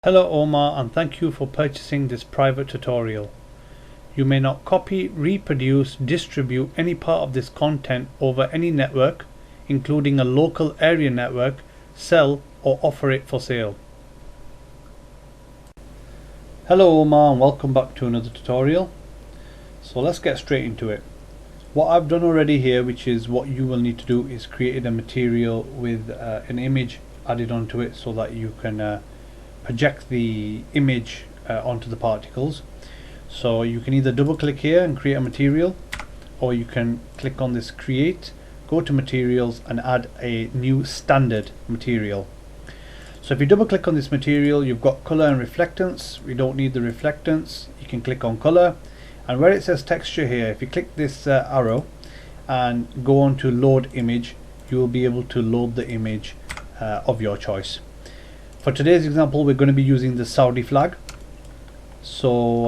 Hello Omar, and thank you for purchasing this private tutorial. You may not copy, reproduce, distribute any part of this content over any network, including a local area network, sell or offer it for sale. Hello Omar, and welcome back to another tutorial. So let's get straight into it. What I've done already here, which is what you will need to do, is create a material with an image added onto it so that you can project the image onto the particles. So you can either double click here and create a material, or you can click on this create, go to materials and add a new standard material. So if you double click on this material, you've got color and reflectance. We don't need the reflectance. You can click on color, and where it says texture here, if you click this arrow and go on to load image, you will be able to load the image of your choice. For today's example, we're going to be using the Saudi flag. So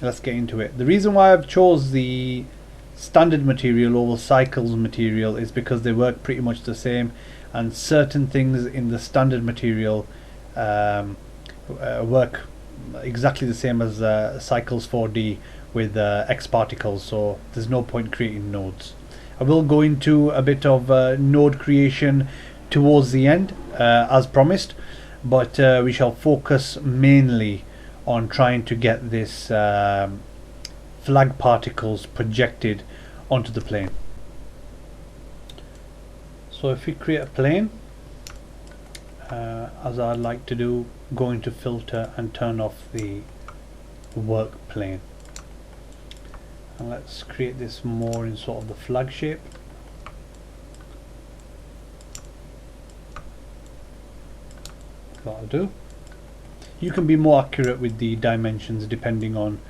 let's get into it. The reason why I've chose the standard material over cycles material is because they work pretty much the same, and certain things in the standard material work exactly the same as cycles 4D with X particles, so there's no point creating nodes. I will go into a bit of node creation towards the end as promised, but we shall focus mainly on trying to get this flag particles projected onto the plane. So if we create a plane, as I like to do, go into filter and turn off the work plane, and let's create this more in sort of the flag shape. That'll do. You can be more accurate with the dimensions depending on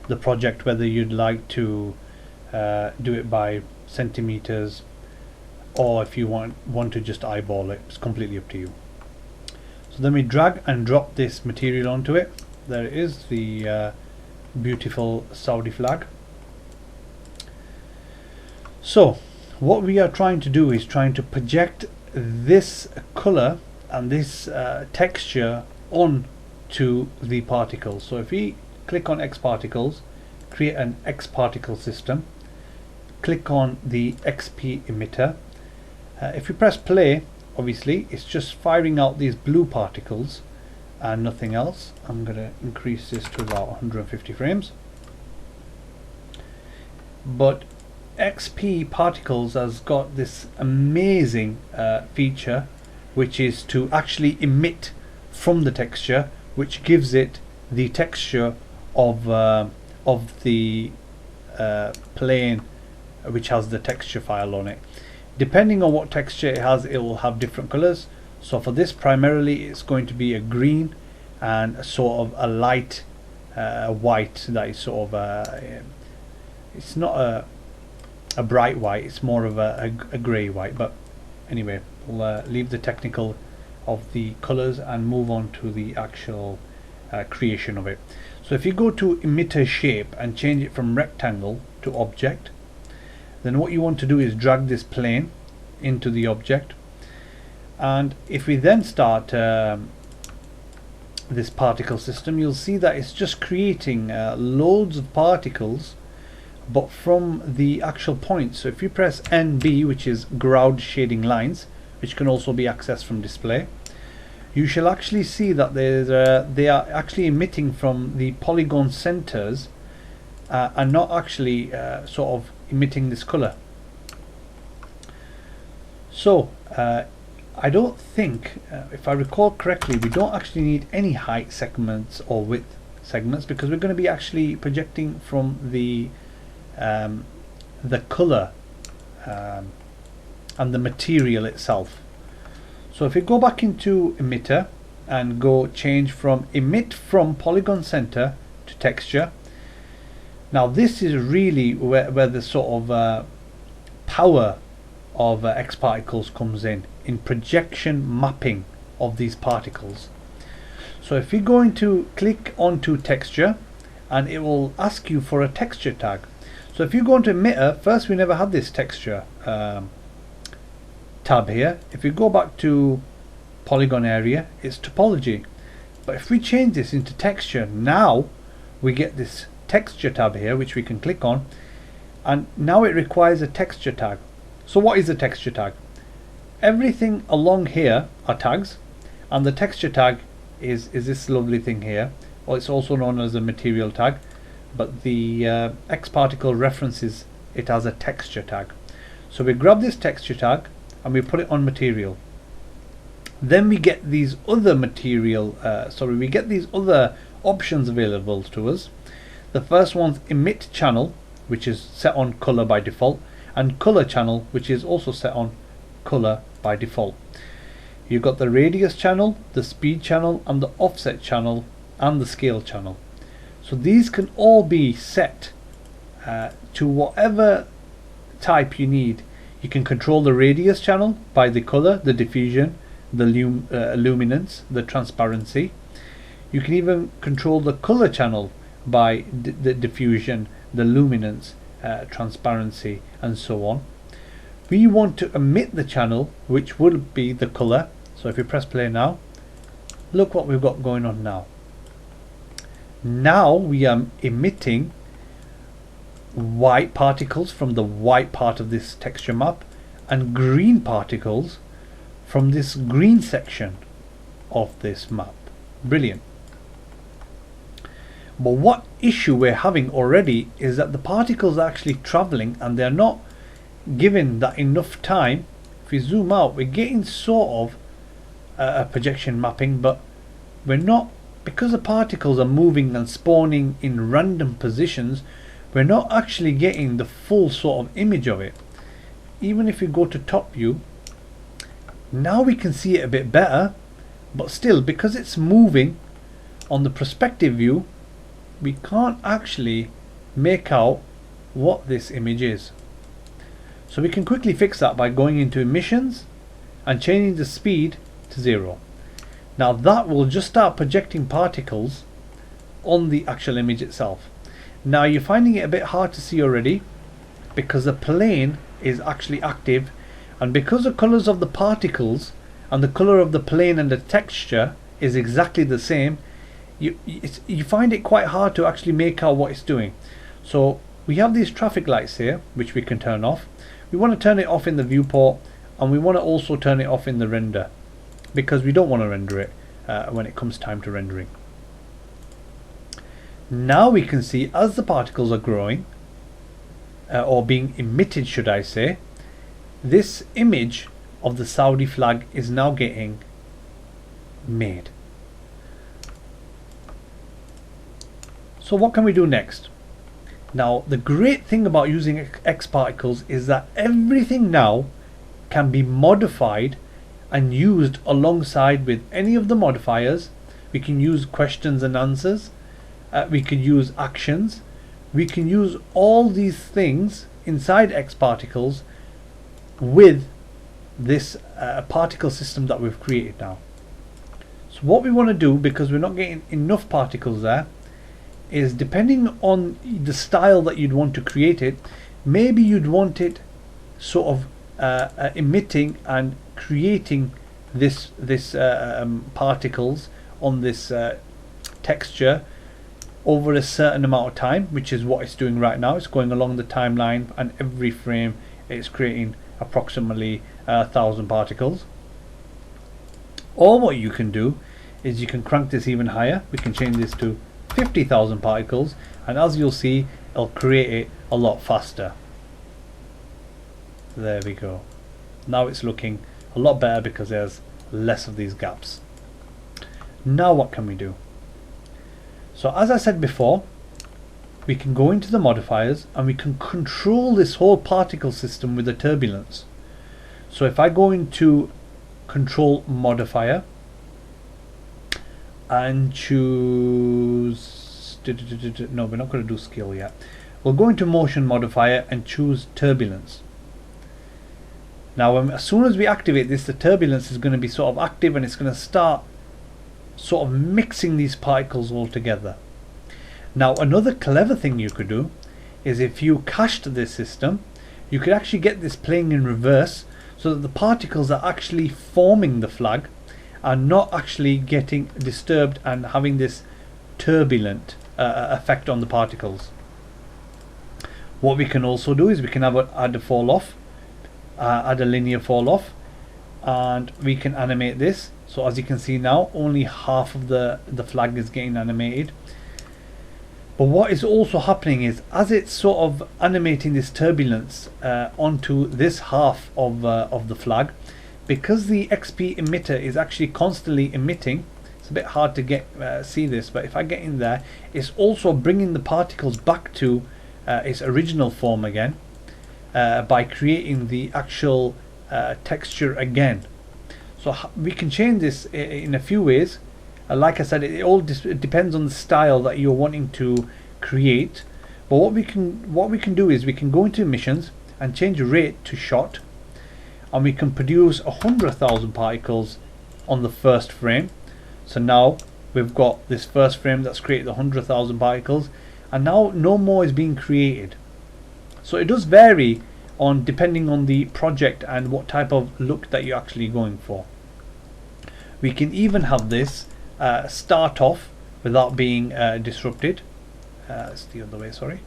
the project, whether you'd like to do it by centimeters, or if you want to just eyeball it. It's completely up to you. So then we drag and drop this material onto it. There it is, the beautiful Saudi flag. So what we are trying to do is trying to project this color and this texture on to the particles. So if we click on X particles, create an X particle system, click on the XP emitter. If you press play, obviously it's just firing out these blue particles and nothing else. I'm going to increase this to about 150 frames. But XP particles has got this amazing feature, which is to actually emit from the texture, which gives it the texture of the plane which has the texture file on it. Depending on what texture it has, it will have different colors. So for this, primarily it's going to be a green and a sort of a light white that is sort of it's not a bright white, it's more of a grey white. But anyway, we'll leave the technical of the colors and move on to the actual creation of it. So if you go to emitter shape and change it from rectangle to object, then what you want to do is drag this plane into the object. And if we then start this particle system, you'll see that it's just creating loads of particles, but from the actual point. So if you press NB, which is ground shading lines, which can also be accessed from display, you shall actually see that they are actually emitting from the polygon centers and not actually sort of emitting this color. So I don't think, if I recall correctly, we don't actually need any height segments or width segments, because we're going to be actually projecting from the color and the material itself. So if we go back into emitter and go change from emit from polygon center to texture, now this is really where the sort of power of X particles comes in projection mapping of these particles. So if we go into click onto texture, and it will ask you for a texture tag. So if you go into emitter, first we never had this texture tab here. If you go back to polygon area, it's topology. But if we change this into texture, now we get this texture tab here, which we can click on, and now it requires a texture tag. So what is a texture tag? Everything along here are tags, and the texture tag is this lovely thing here, or it's also known as a material tag, but the XParticle references it as a texture tag. So we grab this texture tag and we put it on material. Then we get these other we get these other options available to us. The first one's emit channel, which is set on color by default, and color channel, which is also set on color by default. You've got the radius channel, the speed channel, and the offset channel, and the scale channel. So these can all be set to whatever type you need. You can control the radius channel by the color, the diffusion, the luminance, the transparency. You can even control the color channel by the diffusion, the luminance, transparency, and so on. We want to emit the channel, which would be the color. So if you press play now, look what we've got going on now. Now we are emitting white particles from the white part of this texture map and green particles from this green section of this map. Brilliant. But what issue we're having already is that the particles are actually traveling and they're not given that enough time. If we zoom out, we're getting sort of a projection mapping, but we're not, because the particles are moving and spawning in random positions, we're not actually getting the full sort of image of it. Even if we go to top view, now we can see it a bit better, but still, because it's moving on the perspective view, we can't actually make out what this image is. So we can quickly fix that by going into emissions and changing the speed to 0. Now that will just start projecting particles on the actual image itself. Now you're finding it a bit hard to see already because the plane is actually active, and because the colors of the particles and the color of the plane and the texture is exactly the same, you find it quite hard to actually make out what it's doing. So we have these traffic lights here which we can turn off. We want to turn it off in the viewport, and we want to also turn it off in the render, because we don't want to render it when it comes time to rendering. Now we can see as the particles are growing or being emitted, should I say, this image of the Saudi flag is now getting made. So what can we do next? Now the great thing about using XParticles is that everything now can be modified and used alongside with any of the modifiers. We can use questions and answers, we can use actions, we can use all these things inside XParticles with this particle system that we've created now. So what we want to do, because we're not getting enough particles there, is depending on the style that you'd want to create it, maybe you'd want it sort of emitting and creating this particles on this texture over a certain amount of time, which is what it's doing right now. It's going along the timeline, and every frame it's creating approximately 1,000 particles. Or what you can do is you can crank this even higher. We can change this to 50,000 particles, and as you'll see, it'll create it a lot faster. There we go. Now it's looking a lot better because there's less of these gaps. Now what can we do? So as I said before, we can go into the modifiers and we can control this whole particle system with the turbulence. So if I go into control modifier and choose, no, we're not going to do scale yet. We'll go into motion modifier and choose turbulence. Now as soon as we activate this, the turbulence is going to be sort of active, and it's going to start sort of mixing these particles all together. Now another clever thing you could do is, if you cached this system, you could actually get this playing in reverse, so that the particles are actually forming the flag, are not actually getting disturbed and having this turbulent effect on the particles. What we can also do is we can add a fall off, add a linear fall off, and we can animate this. So as you can see now, only half of the flag is getting animated. But what is also happening is, as it's sort of animating this turbulence onto this half of the flag, because the XP emitter is actually constantly emitting, it's a bit hard to see this, but if I get in there, it's also bringing the particles back to its original form again by creating the actual texture again. So we can change this in a few ways. Like I said, it all depends on the style that you're wanting to create. But what we can do is we can go into emissions and change rate to shot, and we can produce 100,000 particles on the first frame. So now we've got this first frame that's created 100,000 particles, and now no more is being created. So it does vary on depending on the project and what type of look that you're actually going for. We can even have this start off without being disrupted. It's the other way, sorry.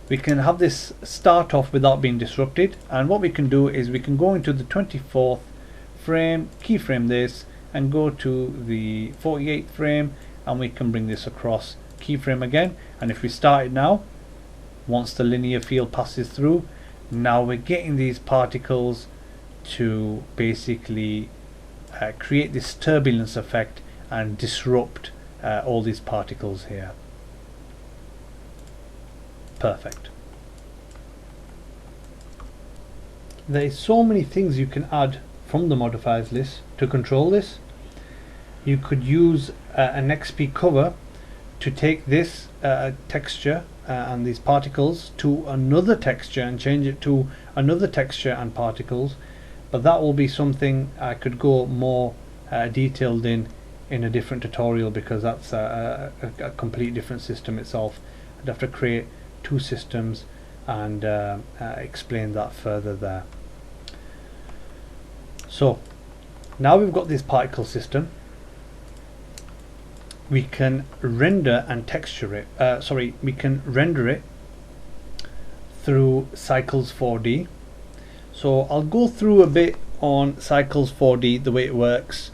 We can have this start off without being disrupted, and what we can do is we can go into the 24th frame, keyframe this, and go to the 48th frame, and we can bring this across, keyframe again. And if we start it now, once the linear field passes through, now we're getting these particles to basically create this turbulence effect and disrupt all these particles here. Perfect. There's so many things you can add from the modifiers list to control this. You could use an XP cover to take this texture and these particles to another texture and change it to another texture and particles, but that will be something I could go more detailed in a different tutorial, because that's a complete different system itself. I'd have to create two systems and explain that further there. So now we've got this particle system, we can render and texture it, we can render it through Cycles 4D. So I'll go through a bit on Cycles 4D, the way it works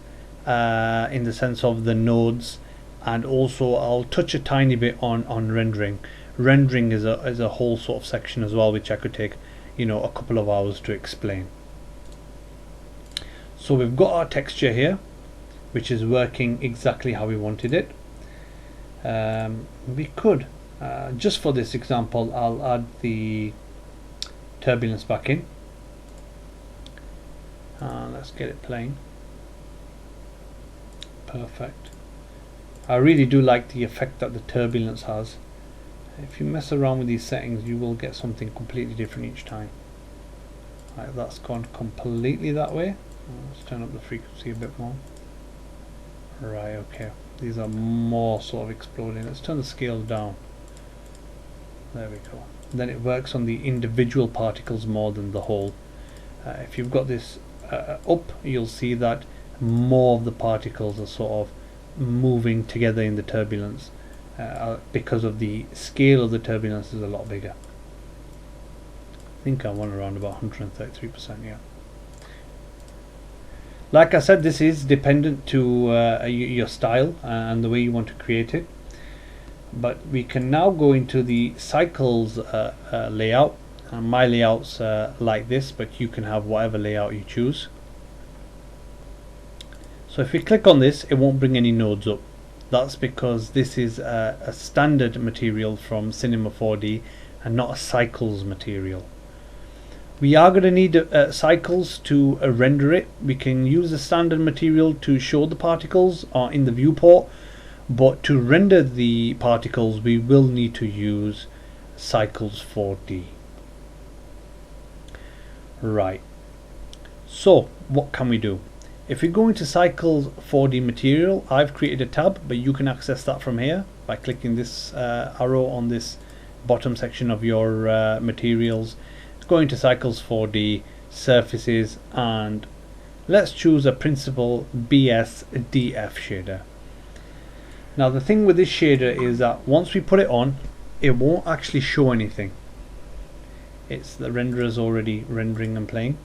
in the sense of the nodes, and also I'll touch a tiny bit on rendering. Rendering is a whole sort of section as well, which I could take a couple of hours to explain. So we've got our texture here, which is working exactly how we wanted it. We could just for this example, I'll add the turbulence back in. Let's get it playing. Perfect. I really do like the effect that the turbulence has. If you mess around with these settings, you will get something completely different each time. Right, that's gone completely that way. Let's turn up the frequency a bit more. Right, okay. These are more sort of exploding. Let's turn the scale down. There we go. Then it works on the individual particles more than the whole. If you've got this up, you'll see that more of the particles are sort of moving together in the turbulence because of the scale of the turbulence is a lot bigger. I think I want around about 133%, yeah. Like I said, this is dependent to your style and the way you want to create it. But we can now go into the cycles layout. My layout's like this, but you can have whatever layout you choose. So if we click on this, it won't bring any nodes up. That's because this is a standard material from Cinema 4D and not a cycles material. We are going to need cycles to render it. We can use the standard material to show the particles in the viewport, but to render the particles we will need to use Cycles 4D. Right, so what can we do? If we go into Cycles 4D material, I've created a tab, but you can access that from here by clicking this arrow on this bottom section of your materials. Go into Cycles 4D, surfaces, and let's choose a principal BSDF shader. Now the thing with this shader is that once we put it on, it won't actually show anything. It's the renderer's already rendering and playing.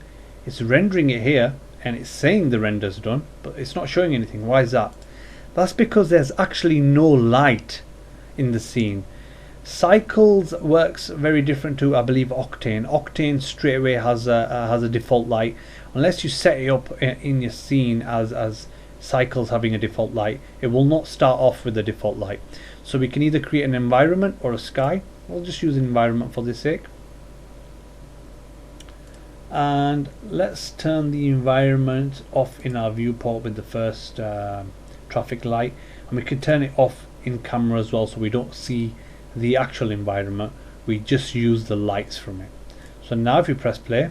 It's rendering it here and it's saying the render's done, but it's not showing anything. Why is that? That's because there's actually no light in the scene. Cycles works very different to, I believe, Octane. Octane straight away has a default light. Unless you set it up in your scene as Cycles having a default light, it will not start off with a default light. So we can either create an environment or a sky. We'll just use an environment for this sake. And let's turn the environment off in our viewport with the first traffic light, and we can turn it off in camera as well, so we don't see the actual environment, we just use the lights from it. So now if you press play,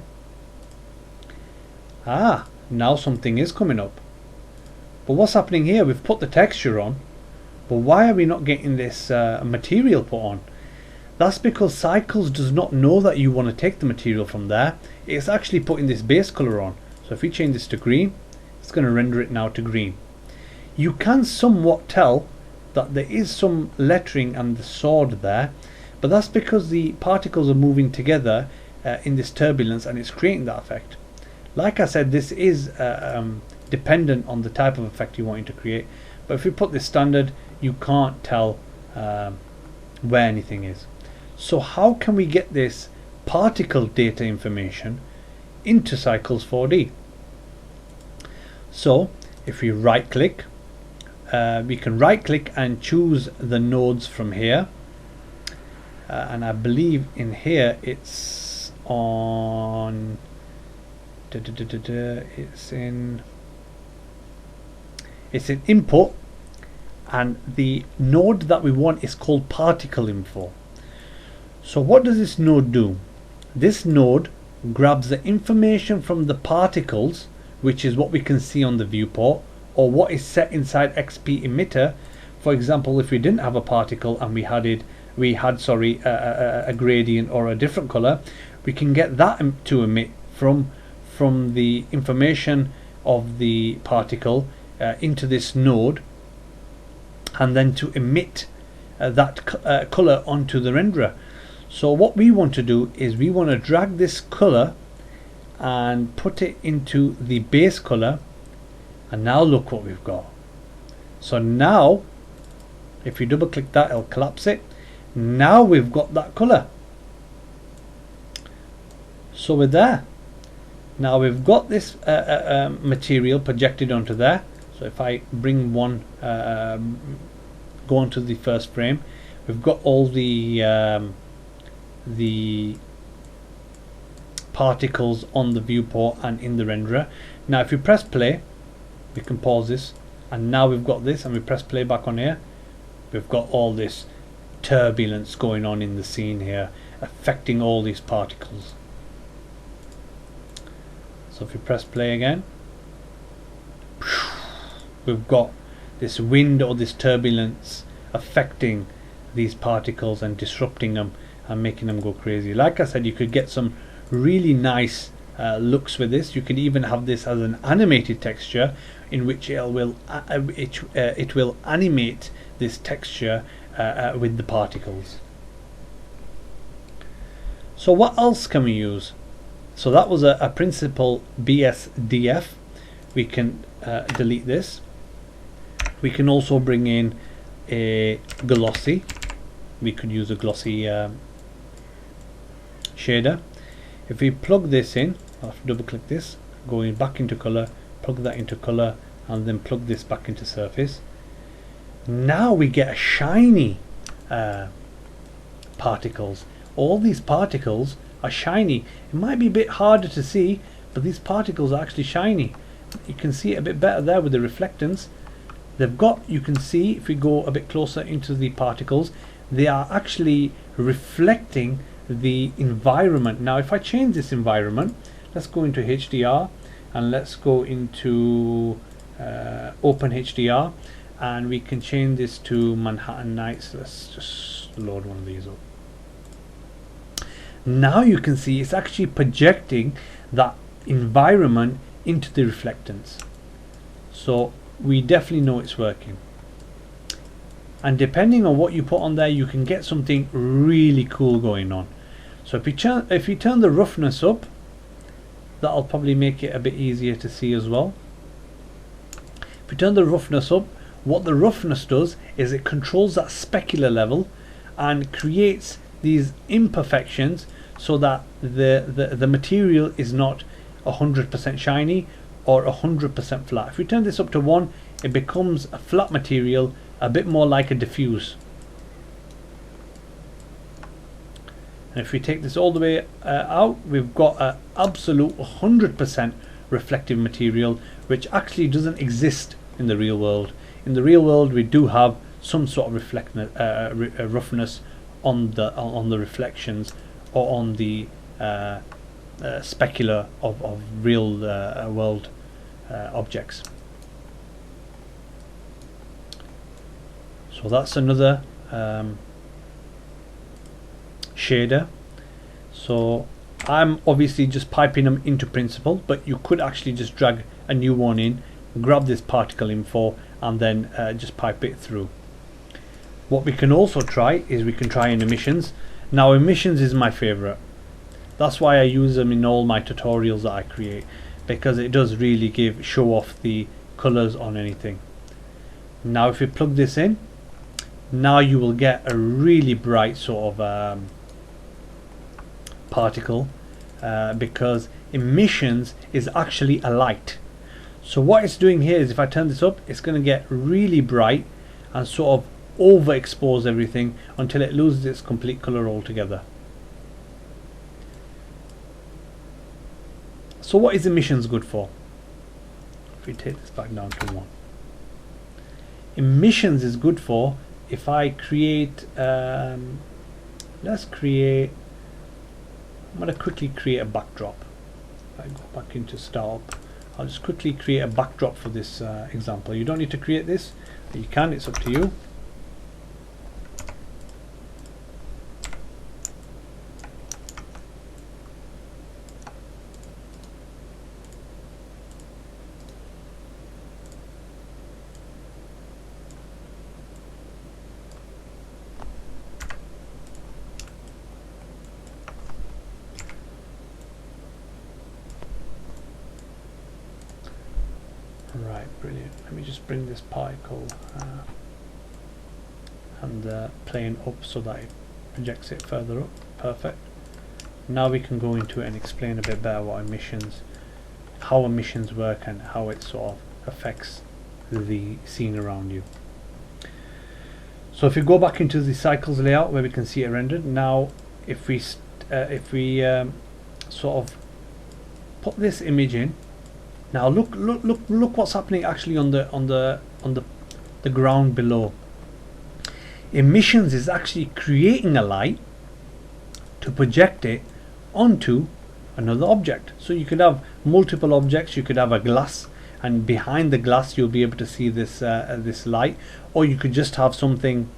now something is coming up. But what's happening here? We've put the texture on, but why are we not getting this material put on? That's because Cycles does not know that you want to take the material from there. It's actually putting this base color on. So if we change this to green, it's going to render it now to green. You can somewhat tell that there is some lettering and the sword there, but that's because the particles are moving together in this turbulence, and it's creating that effect. Like I said, this is dependent on the type of effect you want to create, but if you put this standard, you can't tell where anything is. So how can we get this particle data information into Cycles 4D? So if we right click, we can right click and choose the nodes from here, and I believe in here it's on it's in input, and the node that we want is called particle info. So what does this node do? This node grabs the information from the particles, which is what we can see on the viewport, or what is set inside XP emitter. For example, if we didn't have a particle and we had a gradient or a different color, we can get that to emit from the information of the particle into this node, and then to emit that color onto the renderer. So what we want to do is we want to drag this color and put it into the base color, and now look what we've got. So now if you double click that, it'll collapse it. Now we've got that color. So we're there. Now we've got this material projected onto there. So if I bring one, go onto the first frame, we've got all the particles on the viewport and in the renderer. Now if you press play, we can pause this, and now we've got this, and we press play back on here, we've got all this turbulence going on in the scene here, affecting all these particles. So if you press play again, we've got this wind or this turbulence affecting these particles and disrupting them and making them go crazy. Like I said, you could get some really nice looks with this. You can even have this as an animated texture, in which it will animate this texture with the particles. So what else can we use? So that was a principal BSDF. We can delete this. We can also bring in a glossy. We could use a glossy shader. If we plug this in, I'll have to double click this, going back into color, plug that into color, and then plug this back into surface. Now we get a shiny particles. All these particles are shiny. It might be a bit harder to see, but these particles are actually shiny. You can see it a bit better there with the reflectance. They've got, you can see if we go a bit closer into the particles, they are actually reflecting the environment. Now if I change this environment, let's go into HDR and let's go into Open HDR, and we can change this to Manhattan Nights. Let's just load one of these up. Now you can see it's actually projecting that environment into the reflectance. So we definitely know it's working. And depending on what you put on there, you can get something really cool going on. So if you turn the roughness up, that'll probably make it a bit easier to see as well. If you turn the roughness up, what the roughness does is it controls that specular level and creates these imperfections so that the material is not 100% shiny or 100% flat. If we turn this up to 1, it becomes a flat material, a bit more like a diffuse. And if we take this all the way out, we've got an absolute 100% reflective material, which actually doesn't exist in the real world. In the real world, we do have some sort of roughness on the reflections or on the specular of real world objects. So that's another shader. So I'm obviously just piping them into principle, but you could actually just drag a new one in, grab this particle info, and then just pipe it through. What we can also try is we can try in emissions. Now emissions is my favorite. That's why I use them in all my tutorials that I create, because it does really show off the colors on anything. Now if we plug this in, now you will get a really bright sort of particle, because emissions is actually a light. So what it's doing here is, if I turn this up, it's going to get really bright and sort of overexpose everything until it loses its complete color altogether. So what is emissions good for? If we take this back down to 1, emissions is good for, if I create I'm going to quickly create a backdrop. If I go back into startup, I'll just quickly create a backdrop for this example. You don't need to create this, you can, it's up to you. Right, brilliant. Let me just bring this particle and the plane up so that it projects it further up. Perfect. Now we can go into it and explain a bit better how emissions work and how it sort of affects the scene around you. So if you go back into the cycles layout where we can see it rendered, now if we sort of put this image in, now look what's happening actually on the ground below. Emissions is actually creating a light to project it onto another object. So you could have multiple objects. You could have a glass, and behind the glass you'll be able to see this this light, or you could just have something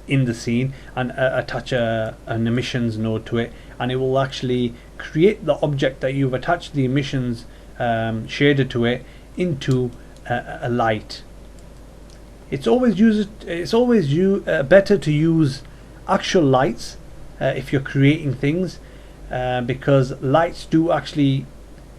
in the scene and attach an emissions node to it, and it will actually create the object that you've attached the emissions shader to it into a light. It's always better to use actual lights if you're creating things, because lights do actually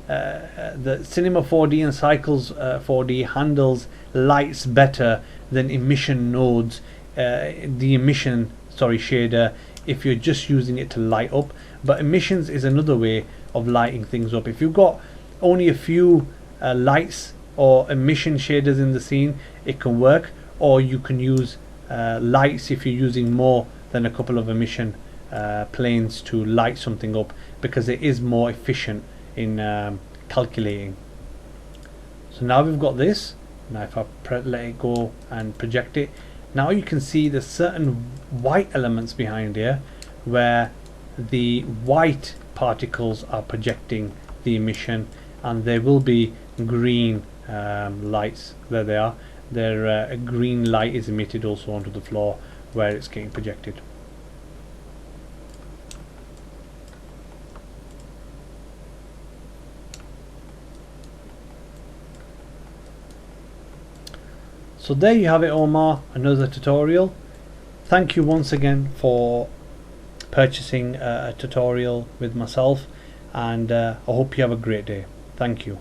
the Cinema 4D and Cycles 4D handles lights better than emission nodes, the emission shader, if you're just using it to light up. But emissions is another way of lighting things up. If you've got only a few lights or emission shaders in the scene, it can work, or you can use lights if you're using more than a couple of emission planes to light something up, because it is more efficient in calculating. So now we've got this. Now if I let it go and project it, now you can see there's certain white elements behind here where the white particles are projecting the emission, and there will be green lights. There they are. A green light is emitted also onto the floor where it's getting projected. So there you have it, Omar, another tutorial. Thank you once again for purchasing a tutorial with myself, and I hope you have a great day. Thank you.